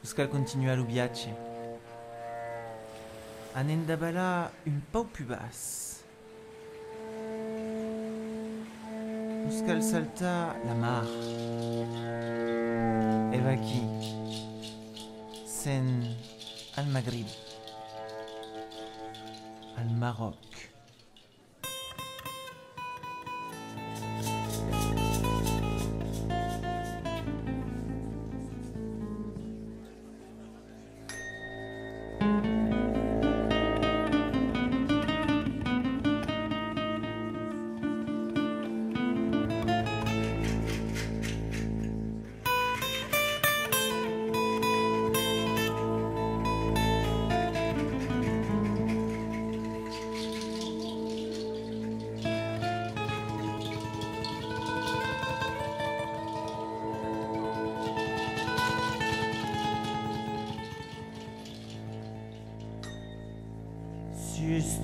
Euskal continua l'ubiace. Anendabala un pau pubas. Euskal salta la mar. Evaki. Sen al Maghrib. Al Maroc.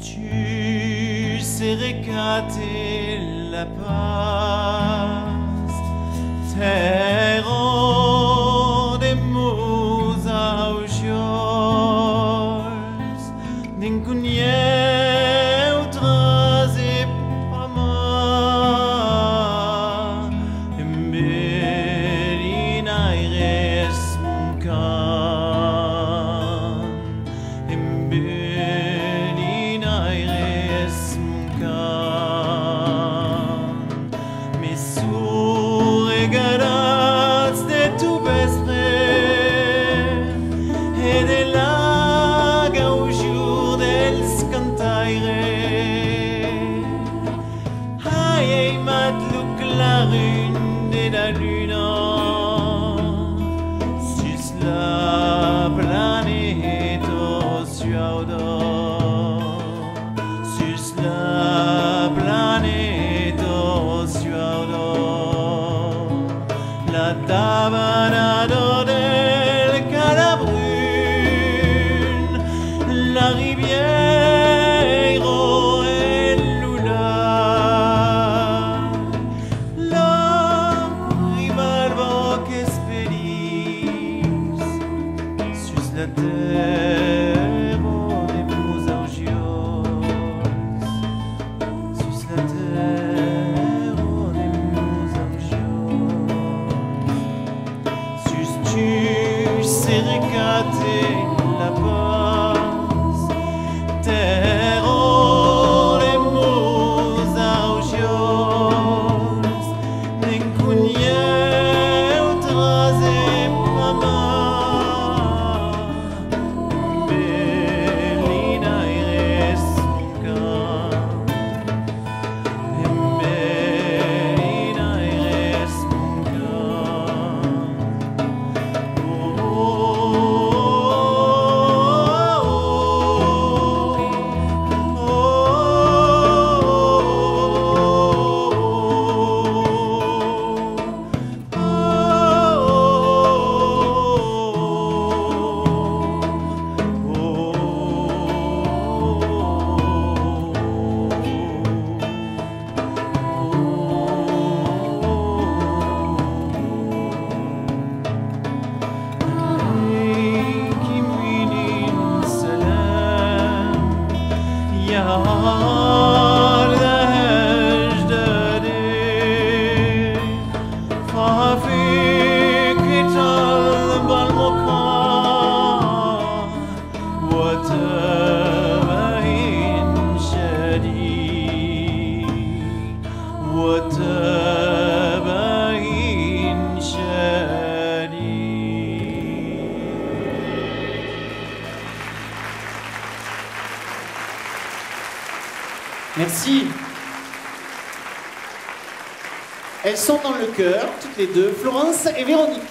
Tu sais récater la paz, terre des mots à ojos, d'incunye outras et pama, emberina ires munkan, la lune de la lune sus la planète suaudo, sus la planète suaudo, la tabanado del Calabrune, la rivière. La terre des beaux argios, sus la terre des beaux argios, sus tu sais récater la paz, terre des beaux argios, n'encunye outras et mama. Merci. Elles sont dans le chœur, toutes les deux, Florence et Véronique.